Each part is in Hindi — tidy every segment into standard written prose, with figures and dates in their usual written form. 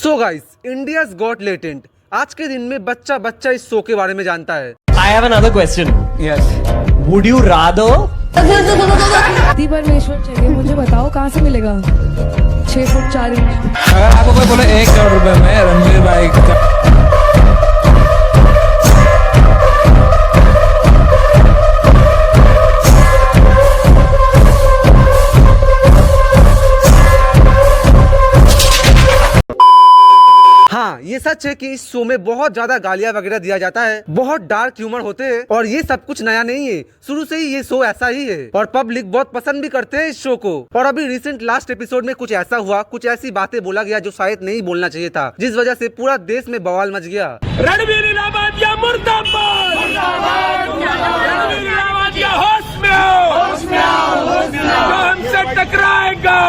So guys, India's got latent आज के दिन में बच्चा बच्चा इस शो के बारे में जानता है। I have another question. Yes. Would you rather पति परमेश्वर चाहिए, मुझे बताओ कहाँ से मिलेगा? 6 फुट 4 इंच। अगर आपको कोई बोले 1 करोड़ रुपए में रणवीर भाई का हाँ, ये सच है कि इस शो में बहुत ज्यादा गालियां वगैरह दिया जाता है, बहुत डार्क ह्यूमर होते हैं और ये सब कुछ नया नहीं है, शुरू से ही ये शो ऐसा ही है और पब्लिक बहुत पसंद भी करते हैं इस शो को। और अभी रिसेंट लास्ट एपिसोड में कुछ ऐसा हुआ, कुछ ऐसी बातें बोला गया जो शायद नहीं बोलना चाहिए था, जिस वजह से पूरा देश में बवाल मच गया। रणवीर इलाहाबादिया मुर्दाबाद, रणवीर इलाहाबादिया होश में आओ, जो हमसे टकराएगा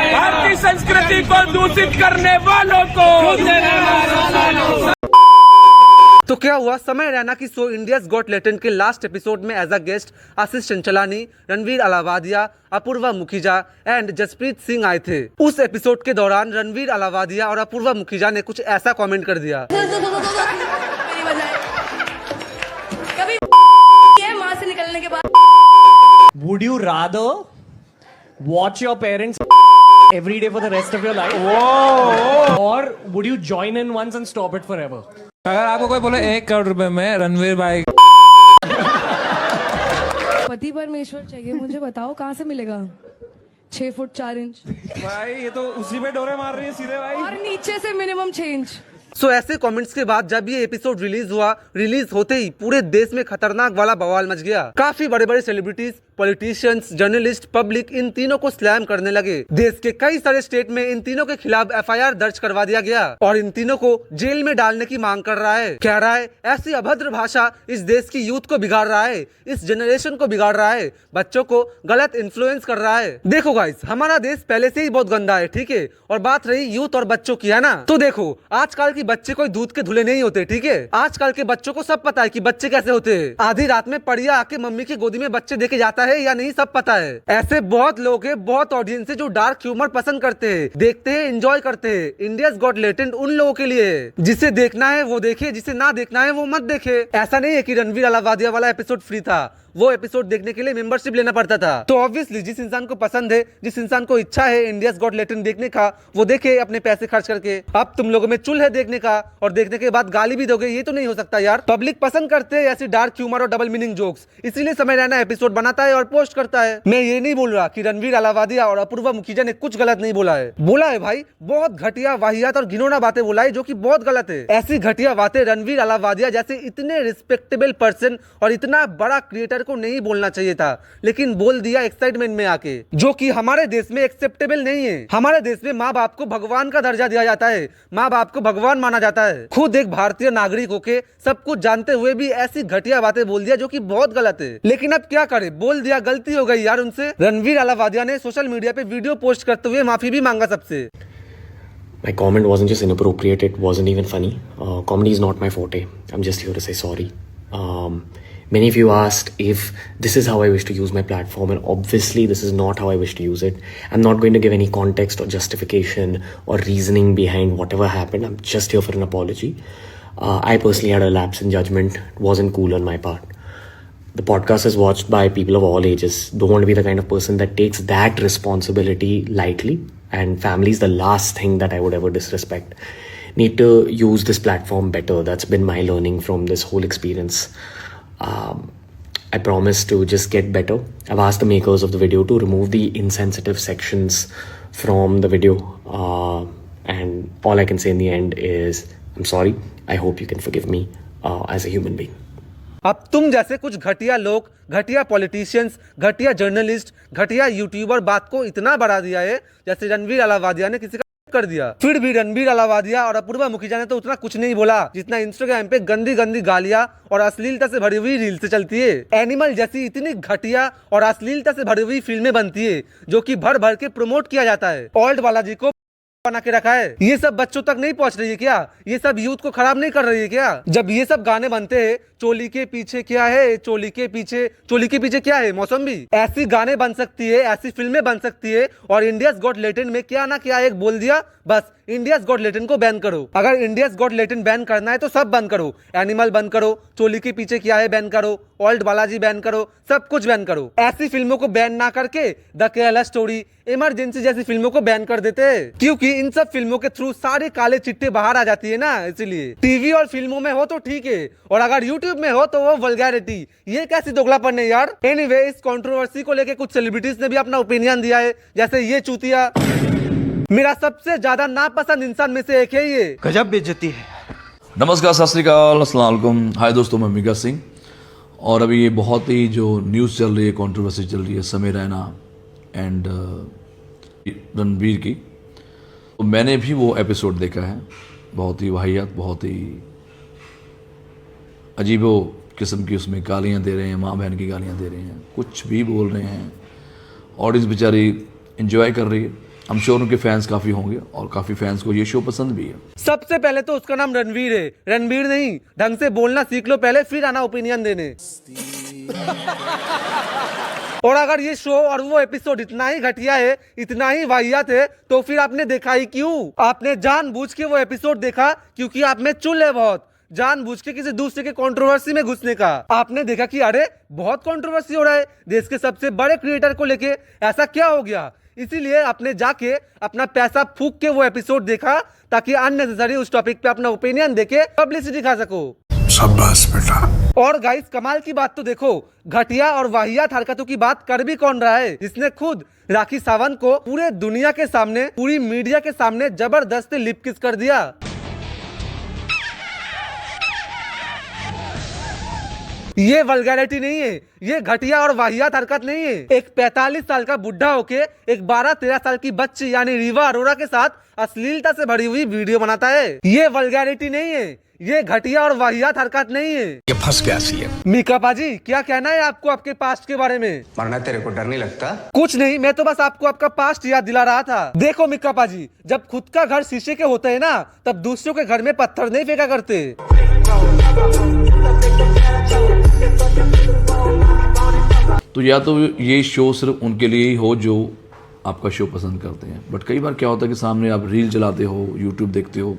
भारतीय संस्कृति को दूषित करने वालों को। तो क्या हुआ, समय रैना की शो इंडियाज गॉट लेटेंट के लास्ट एपिसोड में as a guest Ashish Chanchlani, Ranveer Allahbadia, Apoorva Mukhija and Jaspreet Singh आए थे। उस एपिसोड के दौरान रणवीर अलाहाबादिया और अपूर्वा मुखीजा ने कुछ ऐसा कमेंट कर दिया। कभी माँ से निकलने के बाद would you rather watch your parents every day for the rest of your life? Or would you join in once and stop it forever? अगर आपको कोई बोले 1 करोड़ रुपए में रणवीर भाई पति परमेश्वर चाहिए, मुझे बताओ कहाँ से मिलेगा? 6 फुट 4 इंच भाई, ये तो उसी पे डोरे मार रही है सीधे भाई। और नीचे से मिनिमम 6 इंच। सो ऐसे कमेंट्स के बाद जब ये एपिसोड रिलीज हुआ, रिलीज होते ही पूरे देश में खतरनाक वाला बवाल मच गया। काफी बड़े बड़े celebrities, politicians, journalist, public in तीनों को स्लैम करने लगे। देश के कई सारे स्टेट में इन तीनों के खिलाफ एफआईआर दर्ज करवा दिया गया और इन तीनों को जेल में डालने की मांग कर रहा है। कह रहा है ऐसी अभद्र भाषा इस देश की यूथ को बिगाड़ रहा है, इस जनरेशन को बिगाड़ रहा है, बच्चों को गलत इन्फ्लुएंस कर रहा है। देखो गाइस, हमारा देश पहले से ही बहुत गंदा है, ठीक है, और बात रही यूथ और बच्चों की, है ना, तो देखो आजकल के बच्चे कोई दूध के धुले नहीं होते, ठीक है। आजकल के बच्चों को सब पता है कि बच्चे कैसे होते हैं। आधी रात में पड़िया आके मम्मी की गोदी में बच्चे देके जाता है या नहीं, सब पता है। ऐसे बहुत लोग हैं, बहुत ऑडियंस है जो डार्क ह्यूमर पसंद करते हैं, देखते हैं, एंजॉय करते हैं। इंडियाज गॉट लेटेंट उन लोगों के लिए है। जिसे देखना है वो देखे, जिसे ना देखना है वो मत देखे। ऐसा नहीं है कि रणवीर अलाहाबादिया वाला एपिसोड फ्री था, वो एपिसोड देखने के लिए मेंबरशिप लेना पड़ता था। तो ऑब्वियसली जिस इंसान को पसंद है, जिस इंसान को इच्छा है इंडियाज गॉट लेटेंट देखने का, वो देखे अपने पैसे खर्च करके। अब तुम लोगों में चुल है देखने का और देखने के बाद गाली भी दोगे, ये तो नहीं हो सकता यार। पब्लिक पसंद करते हैं ऐसी डार्क ह्यूमर और डबल मीनिंग जोक्स, इसीलिए समय रैना एपिसोड बनाता है और पोस्ट करता है। मैं ये नहीं बोल रहा कि रणवीर अलाहाबादिया और अपूर्वा मुखीजा ने कुछ गलत नहीं बोला है, बोला है भाई, बहुत घटिया, वाहियात और घिनौना बातें बोला है जो कि बहुत गलत है। ऐसी घटिया बातें रणवीर अलाहाबादिया जैसे इतने रिस्पेक्टेबल पर्सन और इतना बड़ा क्रिएटर को नहीं बोलना चाहिए था, लेकिन बोल दिया एक्साइटमेंट में आके, जो कि हमारे देश में एक्सेप्टेबल नहीं है। हमारे देश में माँ बाप को भगवान का दर्जा दिया जाता है, माँ बाप को भगवान माना जाता है। खुद एक भारतीय नागरिक होके सब कुछ जानते हुए भी ऐसी घटिया बातें बोल दिया जो कि बहुत गलत है। लेकिन अब क्या करे, बोल दिया, गलती हो गई यार उनसे। रणवीर अलाहाबादिया ने सोशल मीडिया पे वीडियो पोस्ट करते हुए माफी भी मांगा सबसे। My comment wasn't just inappropriate, it wasn't even funny. Comedy is not my forte. I'm just here to say sorry. Many of you asked if this is how I wish to use my platform, and obviously this is not how I wish to use it. I'm not going to give any context or justification or reasoning behind whatever happened. I'm just here for an apology. I personally had a lapse in judgment. It wasn't cool on my part. The podcast is watched by people of all ages. Don't want to be the kind of person that takes that responsibility lightly, and family is the last thing that I would ever disrespect. Need to use this platform better. That's been my learning from this whole experience. I promise to just get better. I've asked the makers of the video to remove the insensitive sections from the video, and all I can say in the end is I'm sorry. I hope you can forgive me as a human being. अब तुम जैसे कुछ घटिया लोग, घटिया पॉलिटिशियंस, घटिया जर्नलिस्ट, घटिया यूट्यूबर बात को इतना बढ़ा दिया है जैसे रणवीर अलाहाबादिया ने किसी का कर दिया। फिर भी रणवीर अलाहाबादिया और अपूर्वा मुखीजा ने तो उतना कुछ नहीं बोला जितना इंस्टाग्राम पे गंदी गंदी गालियां और अश्लीलता से भरी हुई रील से चलती है। एनिमल जैसी इतनी घटिया और अश्लीलता से भरी हुई फिल्में बनती है जो कि भर भर के प्रमोट किया जाता है। ओल्ड बालाजी को बना के रखा है। ये सब बच्चों तक नहीं पहुंच रही है क्या? ये सब यूथ को खराब नहीं कर रही है क्या? जब ये सब गाने बनते हैं, चोली के पीछे क्या है, चोली के पीछे क्या है, मौसम्बी, ऐसी गाने बन सकती है, ऐसी फिल्में बन सकती है और इंडियाज गॉट लेटेंट में क्या ना क्या एक बोल दिया, बस इंडियाज गॉट लैटिन को बैन करो। अगर इंडियाज गॉट लैटिन बैन करना है तो सब बंद करो, एनिमल बंद करो, चोली के पीछे क्या है बैन करो, ओल्ड बालाजी बैन करो, सब कुछ बैन करो। ऐसी फिल्मों को बैन ना करके द केरला स्टोरी, इमरजेंसी जैसी फिल्मों को बैन कर देते, क्योंकि इन सब फिल्मों के थ्रू सारे काले चिट्टे बाहर आ जाती है ना, इसलिए। टीवी और फिल्मों में हो तो ठीक है, और अगर यूट्यूब में हो तो वो वल्गैरिटी। ये कैसी दोगलापन है यार। एनीवे, इस कंट्रोवर्सी को लेके कुछ सेलिब्रिटीज ने भी अपना ओपिनियन दिया है, जैसे ये चूतिया। मेरा सबसे ज्यादा नापसंद इंसान में से एक है ये। गजब बेइज्जती है। नमस्कार, सत श्री अकाल, अस्सलाम वालेकुम। हाय दोस्तों, मैं मिका सिंह। और अभी ये बहुत ही जो न्यूज़ चल रही है, कंट्रोवर्सी चल रही है समय रैना एंड रणवीर की, तो मैंने भी वो एपिसोड देखा है। बहुत ही वाहियात, बहुत ही अजीबो किस्म की उसमें गालियाँ दे रहे हैं, माँ बहन की गालियाँ दे रहे हैं, कुछ भी बोल रहे हैं। ऑडियंस बेचारी एंजॉय कर रही है। हम श्योर उनके फैंस काफ़ी होंगे और काफ़ी फैंस को ये शो पसंद भी है। सबसे पहले तो उसका नाम रणवीर है। रणवीर नहीं, ढंग से बोलना सीख लो पहले, फिर आना ओपिनियन देने। और अगर ये शो और वो एपिसोड इतना ही घटिया है, इतना ही वाहियात है, तो फिर आपने देखा ही क्यों? आपने जानबूझ के वो एपिसोड देखा क्योंकि आप में चुल है बहुत, जानबूझ के किसी दूसरे के कंट्रोवर्सी में घुसने का। आपने देखा कि अरे बहुत कंट्रोवर्सी हो रहा है देश के सबसे बड़े क्रिएटर को लेके, ऐसा क्या हो गया? इसीलिए आपने जाके अपना पैसा फूक के वो एपिसोड देखा, ताकि अननेसेसरी उस टॉपिक पे अपना ओपिनियन देके पब्लिसिटी खा सको। शाबाश बेटा। और गाइस, कमाल की बात तो देखो, घटिया और वाहियात हरकतों की बात कर भी कौन रहा है, जिसने खुद राखी सावंत को पूरे दुनिया के सामने, पूरी मीडिया के सामने जबरदस्ती लिप किस कर दिया। ये वल्गैरिटी नहीं है, ये घटिया और वाहियात हरकत नहीं है। एक 45 साल का बुढ़ा होके एक 12-13 साल की बच्ची यानी रीवा अरोरा के साथ अश्लीलता से भरी हुई वीडियो बनाता है। ये वल्गैरिटी नहीं है, ये घटिया और वाहियात हरकत नहीं है। ये फंस गया सीएम। मीका पाजी, क्या कहना है आपको आपके पास्ट के बारे में? मरना तेरे को डर नहीं लगता? कुछ नहीं, मैं तो बस आपको आपका पास्ट याद दिला रहा था। देखो मीका पाजी, जब खुद का घर शीशे के होते हैं ना, तब दूसरों के घर में पत्थर नहीं फेंका करते। तो या तो ये शो सिर्फ उनके लिए ही हो जो आपका शो पसंद करते हैं, बट कई बार क्या होता है कि सामने आप रील चलाते हो, यूट्यूब देखते हो,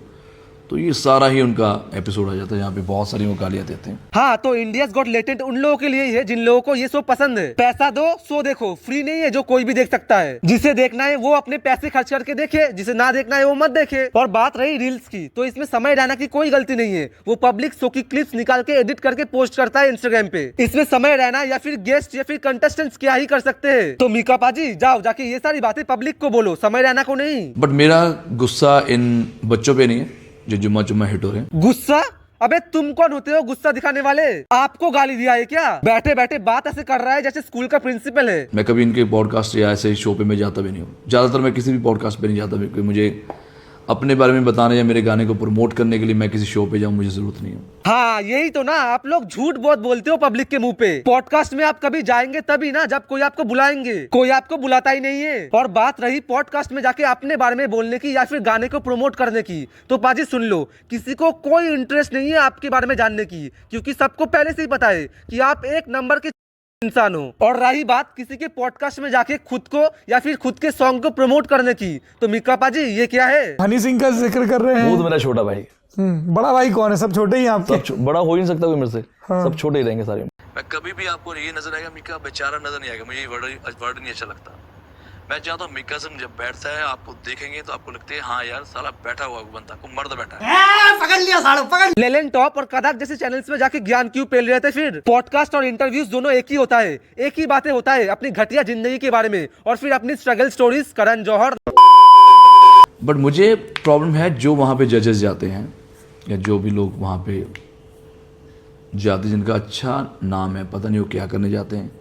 तो ये सारा ही उनका एपिसोड आ जाता है, यहाँ पे बहुत सारी वो गालियाँ देते हैं। हाँ, तो इंडियाज गॉट लैटेंट उन लोगों के लिए ही है जिन लोगों को ये शो पसंद है। पैसा दो, शो देखो, फ्री नहीं है जो कोई भी देख सकता है। जिसे देखना है वो अपने पैसे खर्च करके देखे, जिसे ना देखना है वो मत देखे। और बात रही रील्स की, तो इसमें समय रैना की कोई गलती नहीं है। वो पब्लिक शो की क्लिप्स निकाल के एडिट करके पोस्ट करता है इंस्टाग्राम पे। इसमें समय रैना या फिर गेस्ट या फिर कंटेस्टेंट्स क्या ही कर सकते हैं। तो मीका पाजी, जाओ जाके ये सारी बातें पब्लिक को बोलो, समय रैना को नहीं। बट मेरा गुस्सा इन बच्चों पे नहीं है जो जुम्मा जुम्मा हिट हो रहे हैं। गुस्सा? अबे तुम कौन होते हो गुस्सा दिखाने वाले? आपको गाली दिया है क्या? बैठे बैठे बात ऐसे कर रहा है जैसे स्कूल का प्रिंसिपल है। मैं कभी इनके पॉडकास्ट या ऐसे शो पे मैं जाता भी नहीं हूँ। ज़्यादातर मैं किसी भी पॉडकास्ट पे नहीं जाता, क्योंकि मुझे अपने बारे में बताने या मेरे गाने को प्रमोट करने के लिए मैं किसी शो पे जाऊँ, मुझे जरूरत नहीं है। हाँ, यही तो ना, आप लोग झूठ बहुत बोलते हो पब्लिक के मुंह पे। पॉडकास्ट में आप कभी जाएंगे तभी ना, जब कोई आपको बुलाएंगे। कोई आपको बुलाता ही नहीं है। और बात रही पॉडकास्ट में जाके अपने बारे में बोलने की या फिर गाने को प्रमोट करने की, तो पाजी सुन लो, किसी को कोई इंटरेस्ट नहीं है आपके बारे में जानने की, क्योंकि सबको पहले से ही पता है कि आप एक नंबर के इंसान हो। और रही बात किसी के पॉडकास्ट में जाके खुद को या फिर खुद के सॉन्ग को प्रमोट करने की, तो मीका पाजी ये क्या है? हनी सिंह का जिक्र कर रहे हैं। वो तो मेरा छोटा भाई। बड़ा भाई कौन है? सब छोटे ही हैं आपके। सब बड़ा हो ही नहीं सकता कोई मेरे से। सब छोटे ही रहेंगे सारे। मैं कभी भी आपको ये नजर आएगा मीका बेचारा नजर नहीं आएगा, मुझे ये वर्ड नहीं अच्छा लगता। मैं चाहता हूँ मीका सिंह जब बैठता है, आपको देखेंगे तो आपको लगता है हाँ यार साला बैठा हुआ बंदा को मर्द बैठा है। पकड़ लिया सालो, पकड़। लेलेन टॉप और कदाक जैसे चैनल्स में जाके ज्ञान क्यों पेल रहे थे? फिर पॉडकास्ट और इंटरव्यूज दोनों एक ही होता है, एक ही बातें होता है अपनी घटिया जिंदगी के बारे में, और फिर अपनी struggle stories. Karan Johar. But मुझे प्रॉब्लम है जो वहाँ पे जजेस जाते हैं या जो भी लोग वहाँ पे जाते, जिनका अच्छा नाम है, पता नहीं वो क्या करने जाते हैं,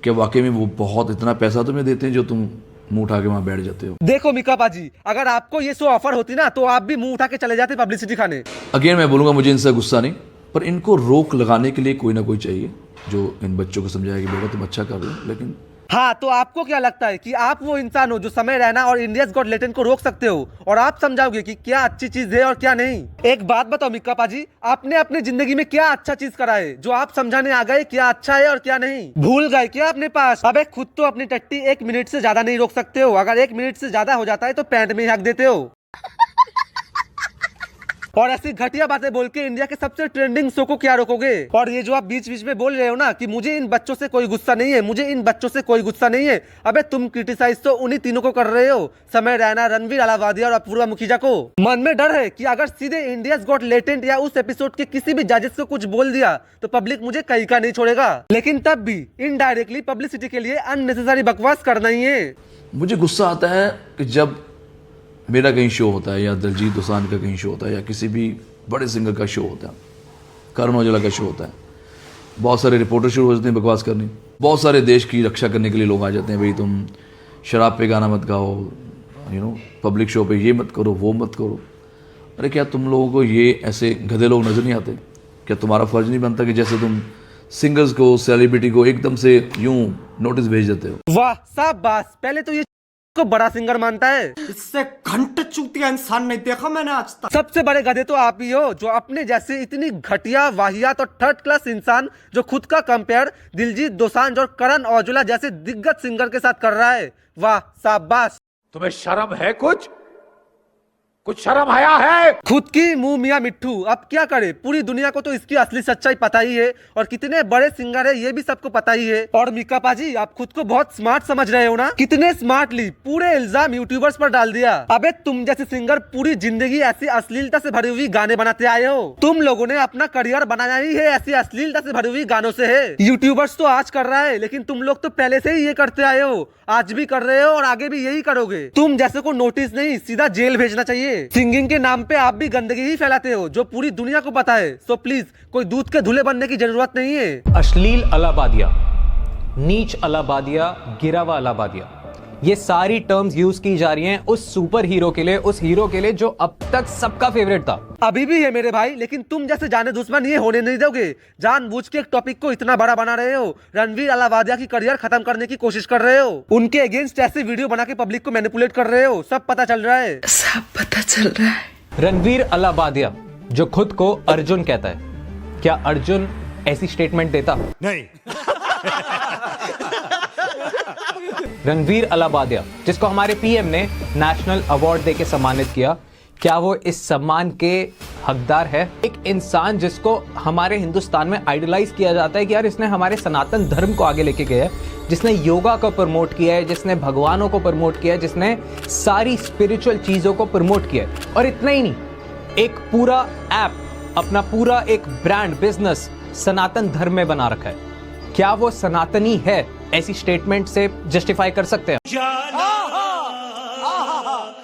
क्या वाकई में वो बहुत इतना पैसा तुम्हें देते हैं जो तुम मुंह उठा के वहाँ बैठ जाते हो? देखो मीका पाजी, अगर आपको ये शो ऑफर होती ना, तो आप भी मुंह उठा के चले जाते पब्लिसिटी खाने। अगेन मैं बोलूँगा, मुझे इनसे गुस्सा नहीं, पर इनको रोक लगाने के लिए कोई ना कोई चाहिए जो इन बच्चों को समझाए कि बेटा तुम अच्छा कर रहे हो। लेकिन हाँ, तो आपको क्या लगता है कि आप वो इंसान हो जो समय रैना और इंडियाज गॉट लैटेंट को रोक सकते हो, और आप समझाओगे कि क्या अच्छी चीज है और क्या नहीं? एक बात बताओ मीका पाजी, आपने अपनी जिंदगी में क्या अच्छा चीज करा है जो आप समझाने आ गए क्या अच्छा है और क्या नहीं? भूल गए क्या अपने पास? अबे खुद तो अपनी टट्टी 1 मिनट से ज्यादा नहीं रोक सकते हो। अगर 1 मिनट से ज्यादा हो जाता है तो पैंट में ही हक देते हो। और ऐसी घटिया बातें बोल के इंडिया के सबसे ट्रेंडिंग शो को क्या रोकोगे? और ये जो आप बीच बीच में बोल रहे हो ना कि मुझे इन बच्चों से कोई गुस्सा नहीं है, मुझे इन बच्चों से कोई गुस्सा नहीं है, अबे तुम क्रिटिसाइज तो उन्हीं तीनों को कर रहे हो, समय रैना, रणवीर अलावादिया और अपूर्वा मुखिजा को। मन में डर है कि अगर सीधे इंडियाज गॉट लेटेंट या उस एपिसोड के किसी भी जजेस को कुछ बोल दिया तो पब्लिक मुझे कहीं का नहीं छोड़ेगा। लेकिन तब भी इनडायरेक्टली पब्लिसिटी के लिए अननेसेसरी बकवास करना ही है। मुझे गुस्सा आता है कि जब मेरा कहीं शो होता है या दिलजीत दोसांझ का कहीं शो होता है या किसी भी बड़े सिंगर का शो होता है, करण औजला का शो होता है, बहुत सारे रिपोर्टर शुरू हो जाते हैं बकवास करने, बहुत सारे देश की रक्षा करने के लिए लोग आ जाते हैं, भाई तुम शराब पे गाना मत गाओ, पब्लिक शो पे ये मत करो, वो मत करो। अरे क्या तुम लोगों को ये ऐसे गधे लोग नजर नहीं आते? क्या तुम्हारा फर्ज नहीं बनता कि जैसे तुम सिंगर्स को, सेलिब्रिटी को एकदम से यूं नोटिस भेज देते हो? वाह शाबाश, पहले तो ये को बड़ा सिंगर मानता है। इससे घंटे चूतिया इंसान नहीं देखा मैंने आज तक। सबसे बड़े गधे तो आप ही हो, जो अपने जैसे इतनी घटिया, वाहियात और थर्ड क्लास इंसान जो खुद का कंपेयर दिलजीत दोसांझ और करण औजला जैसे दिग्गज सिंगर के साथ कर रहा है। वाह शाबाश। तुम्हें शर्म है? कुछ शर्म आया है? खुद की मुंह मियां मिट्ठू। अब क्या करे, पूरी दुनिया को तो इसकी असली सच्चाई पता ही है और कितने बड़े सिंगर है ये भी सबको पता ही है। और मीका पाजी, आप खुद को बहुत स्मार्ट समझ रहे हो ना? कितने स्मार्टली पूरे इल्जाम यूट्यूबर्स पर डाल दिया। अबे तुम जैसे सिंगर पूरी जिंदगी ऐसी अश्लीलता से भरी हुई गाने बनाते आए हो। तुम लोगों ने अपना करियर बनाया ही है ऐसी अश्लीलता से भरी हुई गानों से है। यूट्यूबर्स तो आज कर रहा है, लेकिन तुम लोग तो पहले से ही ये करते आए हो, आज भी कर रहे हो और आगे भी यही करोगे। तुम जैसे को नोटिस नहीं, सीधा जेल भेजना चाहिए। सिंगिंग के नाम पे आप भी गंदगी ही फैलाते हो जो पूरी दुनिया को पता है। सो प्लीज कोई दूध के धुले बनने की जरूरत नहीं है। अश्लील अलाबादिया, नीच अलाबादिया, गिरावा अलाबादिया, ये सारी टर्म्स यूज की जा रही हैं उस सुपर हीरो के लिए, उस हीरो के लिए जो अब तक सबका फेवरेट था। अभी भी है मेरे भाई, लेकिन तुम जैसे जाने दुश्मन ये होने नहीं दोगे। जानबूझ के एक टॉपिक को इतना बड़ा बना रहे हो, रणवीर अलावादिया की करियर खत्म करने की कोशिश कर रहे हो, उनके अगेंस्ट ऐसे वीडियो बना के पब्लिक को मैनिपुलेट कर रहे हो। सब पता चल रहा है, सब पता चल रहा है। रणवीर अलाबादिया जो खुद को अर्जुन कहता है, क्या अर्जुन ऐसी स्टेटमेंट देता? नहीं। रणवीर अलाबादिया जिसको हमारे पीएम ने नेशनल अवार्ड देके सम्मानित किया, क्या वो इस सम्मान के हकदार है? एक इंसान जिसको हमारे हिंदुस्तान में आइडलाइज किया जाता है कि यार इसने हमारे सनातन धर्म को आगे लेके गया है, जिसने योगा को प्रमोट किया है, जिसने भगवानों को प्रमोट किया है, जिसने सारी स्पिरिचुअल चीजों को प्रमोट किया है। और इतना ही नहीं, एक पूरा ऐप, अपना पूरा एक ब्रांड बिजनेस सनातन धर्म में बना रखा है। क्या वो सनातनी है? ऐसी स्टेटमेंट से जस्टिफाई कर सकते हैं?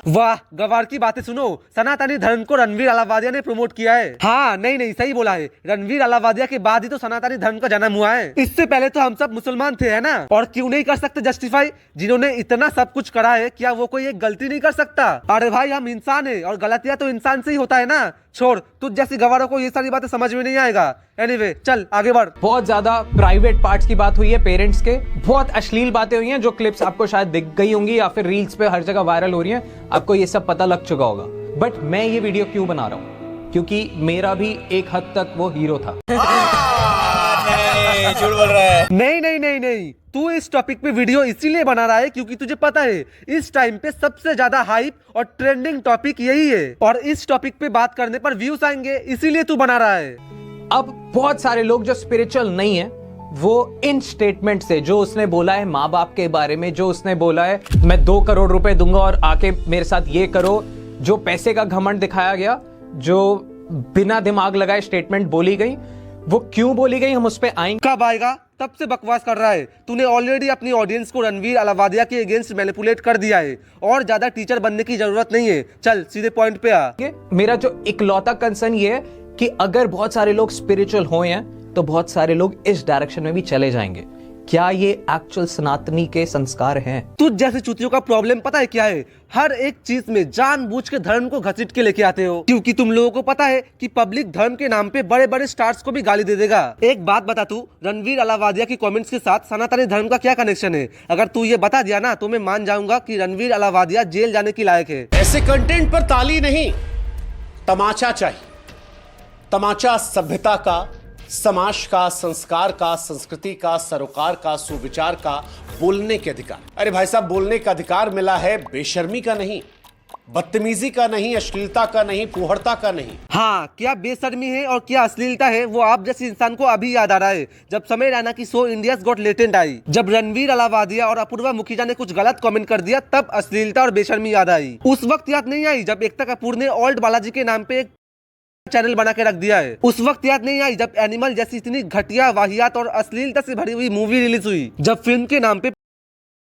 वाह, गवार की बातें सुनो। सनातनी धर्म को रणवीर अलावादिया ने प्रमोट किया है। हाँ, नहीं सही बोला है। रणवीर अलावादिया के बाद ही तो सनातनी धर्म का जन्म हुआ है। इससे पहले तो हम सब मुसलमान थे, है ना? और क्यों नहीं कर सकते जस्टिफाई? जिन्होंने इतना सब कुछ करा है, क्या वो कोई एक गलती नहीं कर सकता? अरे भाई, हम इंसान है और गलतियां तो इंसान से ही होता है ना। छोड़, तुझ जैसी गवारों को ये सारी बातें समझ में नहीं आएगा। एनीवे, चल आगे बढ़। बहुत ज्यादा प्राइवेट पार्ट्स की बात हुई है पेरेंट्स के, बहुत अश्लील बातें हुई हैं जो क्लिप्स आपको शायद दिख गई होंगी या फिर रील्स पे हर जगह वायरल हो रही हैं, आपको ये सब पता लग चुका होगा। बट मैं ये वीडियो क्यों बना रहा हूं? क्योंकि मेरा भी एक हद तक वो हीरो था। झूठ बोल रहा है। नहीं, तू इस टॉपिक पे वीडियो इसीलिए बना रहा है क्योंकि तुझे पता है इस टाइम पे सबसे ज्यादा हाइप और ट्रेंडिंग टॉपिक यही है, और इस टॉपिक पे बात करने पर व्यूज आएंगे, इसीलिए तू बना रहा है। अब बहुत सारे लोग जो स्पिरिचुअल नहीं है, वो इन स्टेटमेंट से, जो उसने बोला है माँ बाप के बारे में, जो उसने बोला है मैं 2 करोड़ रुपए दूंगा और आके मेरे साथ ये करो, जो पैसे का घमंड दिखाया गया, जो बिना दिमाग लगाए स्टेटमेंट बोली गई, वो क्यों बोली गई हम उस पे आएंगे। कब आएगा? तब से बकवास कर रहा है। तूने ऑलरेडी अपनी ऑडियंस को रणवीर अलावादिया के अगेंस्ट मैनिपुलेट कर दिया है और ज्यादा टीचर बनने की जरूरत नहीं है। चल सीधे पॉइंट पे आ। मेरा जो इकलौता कंसर्न ये है कि अगर बहुत सारे लोग स्पिरिचुअल हो हैं तो बहुत सारे लोग इस डायरेक्शन में भी चले जाएंगे। क्या ये एक्चुअल सनातनी के संस्कार हैं? तुझ जैसे चूतियों का प्रॉब्लम पता है क्या है? हर एक चीज में जानबूझ के धर्म को घसीट के लेके आते हो, क्योंकि तुम लोगों को पता है कि पब्लिक धर्म के नाम पे बड़े बड़े स्टार्स को भी गाली दे देगा। एक बात बता, तू रणवीर अलावादिया की कमेंट्स के साथ सनातनी धर्म का क्या कनेक्शन है? अगर तू ये बता दिया ना तो मैं मान जाऊंगा कि रणवीर अलावादिया जेल जाने की लायक है। ऐसे कंटेंट पर ताली नहीं, तमाचा चाहिए। तमाचा सभ्यता का, समाज का, संस्कार का, संस्कृति का, सरोकार का, सुविचार का, बोलने के अधिकार। अरे भाई साहब, बोलने का अधिकार मिला है बेशर्मी का नहीं, बदतमीजी का नहीं, अश्लीलता का नहीं, फूहड़ता का नहीं। हाँ, क्या बेशर्मी है और क्या अश्लीलता है वो आप जैसे इंसान को अभी याद आ रहा है जब समय रैना की show India's got talent I. जब रणवीर अलावादिया और अपूर्वा मुखीजा ने कुछ गलत कमेंट कर दिया तब अश्लीलता और बेशर्मी याद आई। उस वक्त याद नहीं आई जब एकता कपूर ने ओल्ड बालाजी के नाम पे एक चैनल बना के रख दिया है। उस वक्त याद नहीं आई जब एनिमल जैसी इतनी घटिया, वाहियात और अश्लीलता से भरी हुई मूवी रिलीज हुई। जब फिल्म के नाम पे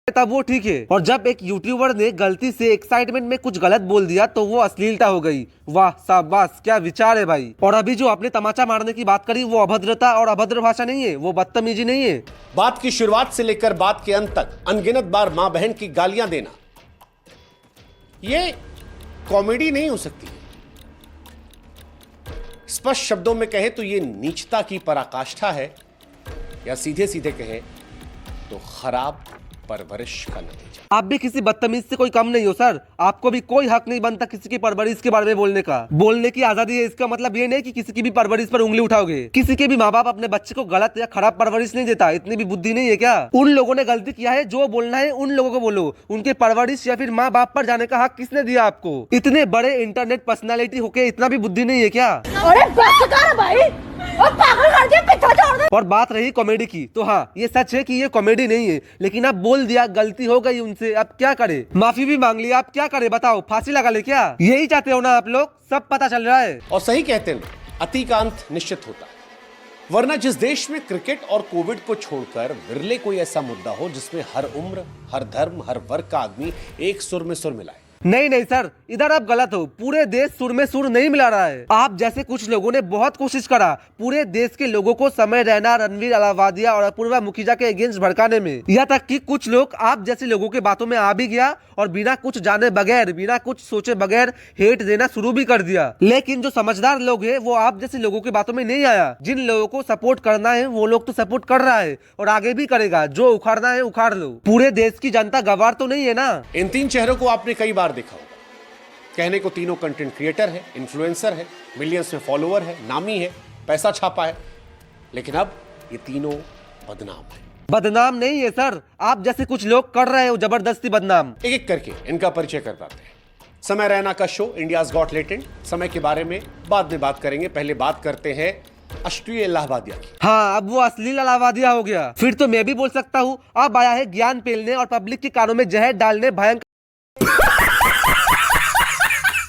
तब वो ठीक है, और जब एक यूट्यूबर ने गलती से एक्साइटमेंट में कुछ गलत बोल दिया तो वो अश्लीलता हो गई। वाह शाबाश, क्या विचार है भाई। और अभी जो आपने तमाचा मारने की बात करी वो अभद्रता और अभद्र भाषा नहीं है, वो बदतमीजी नहीं है। बात की शुरुआत से लेकर बात के अंत तक अनगिनत बार मां बहन की गालियां देना, ये कॉमेडी नहीं हो सकती। स्पष्ट शब्दों में कहे तो ये नीचता की पराकाष्ठा है, या सीधे सीधे कहे तो खराब परवरिश का नतीजा। आप भी किसी बदतमीज से कोई कम नहीं हो सर। आपको भी कोई हक नहीं बनता किसी की परवरिश के बारे में बोलने का। बोलने की आजादी है, इसका मतलब ये नहीं कि किसी की भी परवरिश पर उंगली उठाओगे। किसी के भी माँ बाप अपने बच्चे को गलत या खराब परवरिश नहीं देता, इतनी भी बुद्धि नहीं है क्या? उन लोगों ने गलती किया है, जो बोलना है उन लोगों को बोलो। उनके परवरिश या फिर माँ बाप पर जाने का हक किसने दिया आपको? इतने बड़े इंटरनेट पर्सनालिटी होके इतना भी बुद्धि नहीं है क्या? अरे बस कर भाई, और पागल कर दिया, पीछा छोड़ दे। और बात रही कॉमेडी की, तो हाँ ये सच है कि ये कॉमेडी नहीं है, लेकिन अब बोल दिया, गलती हो गई उनसे, अब क्या करे? माफी भी मांग लिया, अब क्या करे बताओ? फांसी लगा ले क्या? यही चाहते हो ना आप लोग? सब पता चल रहा है। और सही कहते हैं, अति का अंत निश्चित होता है। वरना जिस देश में क्रिकेट और कोविड को छोड़कर विरले कोई ऐसा मुद्दा हो जिसमें हर उम्र, हर धर्म, हर वर्ग का आदमी एक सुर में सुर मिलाए। नहीं नहीं सर, इधर आप गलत हो। पूरे देश सुर में सुर नहीं मिला रहा है। आप जैसे कुछ लोगों ने बहुत कोशिश करा पूरे देश के लोगों को समय रैना, रणवीर अलावादिया और अपूर्वा मुखीजा के अगेंस्ट भड़काने में। यहाँ तक कि कुछ लोग आप जैसे लोगों के बातों में आ भी गया और बिना कुछ जाने बगैर, बिना कुछ सोचे बगैर हेट देना शुरू भी कर दिया। लेकिन जो समझदार लोग हैं वो आप जैसे लोगों के बातों में नहीं आया। जिन लोगों को सपोर्ट करना है वो लोग तो सपोर्ट कर रहा है और आगे भी करेगा। जो उखाड़ना है उखाड़ लो। पूरे देश की जनता गवार तो नहीं है ना। इन तीन चेहरों को आपने कई बार देखा होगा। कहने को तीनों कंटेंट क्रिएटर है, इन्फ्लुएंसर है, मिलियंस में फॉलोअर है, नामी है, पैसा छापा है, लेकिन अब ये तीनों बदनाम है। बदनाम नहीं है सर, आप जैसे कुछ लोग कर रहे हो जबरदस्ती बदनाम। एक एक करके इनका परिचय करवाते हैं। समय रैना का शो इंडियाज गॉट टैलेंट, समय के बारे में बाद में बात करेंगे। पहले बात करते हैं अश्लील इलाहाबादिया की। हाँ, अब वो अश्लील इलाहाबादिया हो गया। फिर तो मैं भी बोल सकता हूँ, अब आया है ज्ञान पेलने और पब्लिक के कानों में जहर डालने भयंकर।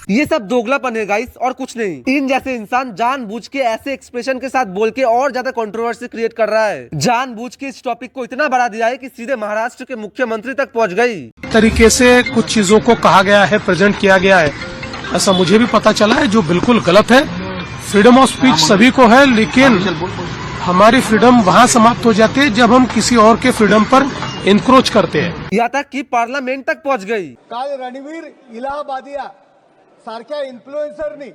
ये सब दोगलापन है गाइस, और कुछ नहीं। इन जैसे इंसान जानबूझ के ऐसे एक्सप्रेशन के साथ बोल के और ज्यादा कंट्रोवर्सी क्रिएट कर रहा है। जानबूझ के इस टॉपिक को इतना बढ़ा दिया है कि सीधे महाराष्ट्र के मुख्यमंत्री तक पहुंच गई। तरीके से कुछ चीजों को कहा गया है, प्रेजेंट किया गया है, ऐसा मुझे भी पता चला है, जो बिल्कुल गलत है। फ्रीडम ऑफ स्पीच सभी को है, लेकिन हमारी फ्रीडम वहाँ समाप्त हो जाती है जब हम किसी और के फ्रीडम पर इनक्रोच करते हैं। यहाँ तक कि पार्लियामेंट तक पहुँच गई। काल रणवीर इलाहाबादिया सारख्या इन्फ्लुएन्सरनी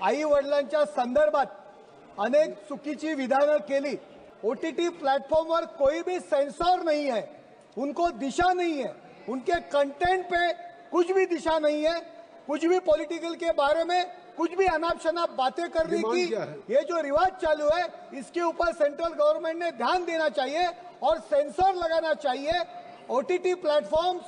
आई वडिलांच्या संदर्भात अनेक चुकीची विधानं केली। ओटीटी प्लेटफॉर्मवर कोई भी सेंसर नहीं है, उनको दिशा नहीं है, उनके कंटेंट पे कुछ भी दिशा नहीं है। कुछ भी पॉलिटिकल के बारे में कुछ भी अनाप शनाप बातें करने की ये जो रिवाज चालू है, इसके ऊपर सेंट्रल गवर्नमेंट ने ध्यान देना चाहिए और सेंसर लगाना चाहिए। ओटीटी प्लेटफॉर्म्स,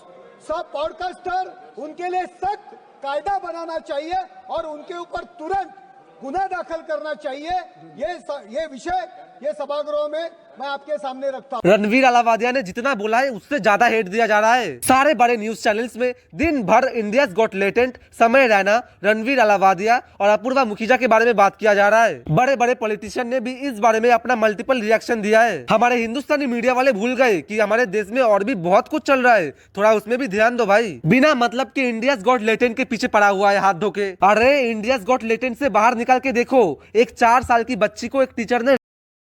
सब पॉडकास्टर, उनके लिए सख्त कायदा बनाना चाहिए और उनके ऊपर तुरंत गुना दाखिल करना चाहिए। ये विषय ये सभागृह में मैं आपके सामने रखता हूँ। रणवीर अलावादिया ने जितना बोला है उससे ज्यादा हेट दिया जा रहा है। सारे बड़े न्यूज चैनल्स में दिन भर इंडियाज गॉट टैलेंट, समय रैना, रणवीर अलावादिया और अपूर्वा मुखीजा के बारे में बात किया जा रहा है। बड़े बड़े पॉलिटिशियन ने भी इस बारे में अपना मल्टीपल रिएक्शन दिया है। हमारे हिंदुस्तानी मीडिया वाले भूल गए कि हमारे देश में और भी बहुत कुछ चल रहा है, थोड़ा उसमें भी ध्यान दो भाई। बिना मतलब के इंडियाज गॉट टैलेंट के पीछे पड़ा हुआ है हाथ धो के। अरे इंडियाज गॉट टैलेंट से बाहर निकाल के देखो, एक 4 साल की बच्ची को एक टीचर ने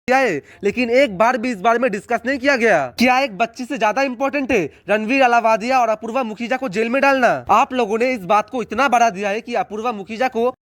है, लेकिन एक बार भी इस बारे में डिस्कस नहीं किया गया। क्या एक बच्ची से ज्यादा इंपॉर्टेंट है रणवीर अलावादिया और अपूर्वा मुखीजा को जेल में डालना? आप लोगों ने इस बात को इतना बढ़ा दिया है कि अपूर्वा मुखीजा को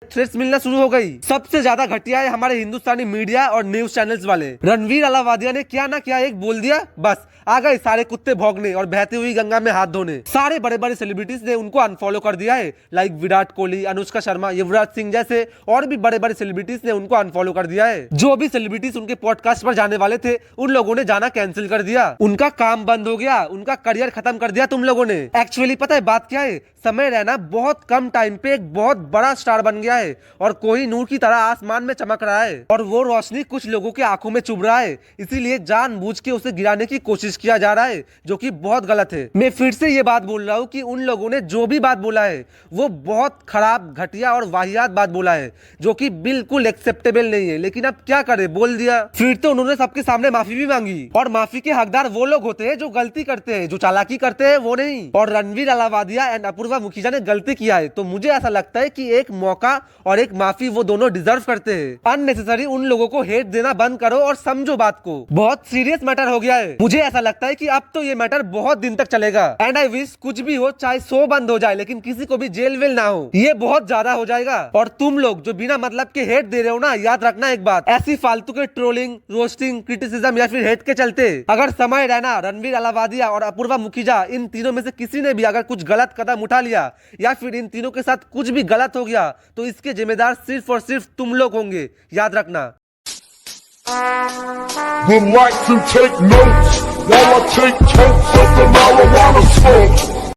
थ्रेट्स मिलना शुरू हो गई। सबसे ज्यादा घटिया है हमारे हिंदुस्तानी मीडिया और न्यूज चैनल्स वाले। रणवीर अलावादिया ने क्या ना क्या एक बोल दिया, बस आ गए सारे कुत्ते भौंकने और बहती हुई गंगा में हाथ धोने। सारे बड़े बड़े सेलिब्रिटीज ने उनको अनफॉलो कर दिया है, लाइक विराट कोहली, अनुष्का शर्मा, युवराज सिंह जैसे और भी बड़े बड़े सेलिब्रिटीज ने उनको अनफॉलो कर दिया है। जो भी सेलिब्रिटीज उनके पॉडकास्ट पर जाने वाले थे उन लोगों ने जाना कैंसिल कर दिया। उनका काम बंद हो गया, उनका करियर खत्म कर दिया तुम लोगों ने। एक्चुअली पता है बात क्या है? समय रैना बहुत कम टाइम पे एक बहुत बड़ा स्टार बन गया है और कोहिनूर की तरह आसमान में चमक रहा है और वो रोशनी कुछ लोगों की आंखों में चुभ रहा है, इसीलिए जानबूझ के उसे गिराने की कोशिश किया जा रहा है, जो कि बहुत गलत है। मैं फिर से ये बात बोल रहा हूँ कि उन लोगों ने जो भी बात बोला है वो बहुत खराब, घटिया और वाहियात बात बोला है, जो कि बिल्कुल एक्सेप्टेबल नहीं है। लेकिन अब क्या करे, बोल दिया। फिर तो उन्होंने सबके सामने माफी भी मांगी और माफी के हकदार वो लोग होते हैं जो गलती करते हैं, जो चालाकी करते हैं वो नहीं। और रणवीर अलावादिया एंड अपूर्वा मुखिजा ने गलती किया है, तो मुझे ऐसा लगता है कि एक मौका और एक माफी वो दोनों डिजर्व करते हैं। अननेसेसरी उन लोगों को हेट देना बंद करो और समझो बात को, बहुत सीरियस मैटर हो गया है। मुझे ऐसा लगता है कि अब तो ये मैटर बहुत दिन तक चलेगा एंड आई विश कुछ भी हो, चाहे शो बंद हो जाए, लेकिन किसी को भी जेल वेल ना हो। ये बहुत ज्यादा हो जाएगा। और तुम लोग जो बिना मतलब के हेट दे रहे हो ना, याद रखना एक बात, ऐसी फालतू के ट्रोलिंग, रोस्टिंग, क्रिटिसिज्म या फिर हेट के चलते अगर समय रैना, रणवीर अलावादिया और अपूर्वा मुखिजा इन तीनों में से किसी ने भी अगर कुछ गलत कदम उठा लिया या फिर इन तीनों के साथ कुछ भी गलत हो गया तो इसके जिम्मेदार सिर्फ और सिर्फ तुम लोग होंगे, याद रखना। Would like to take notes while I take totes of the marijuana smoke.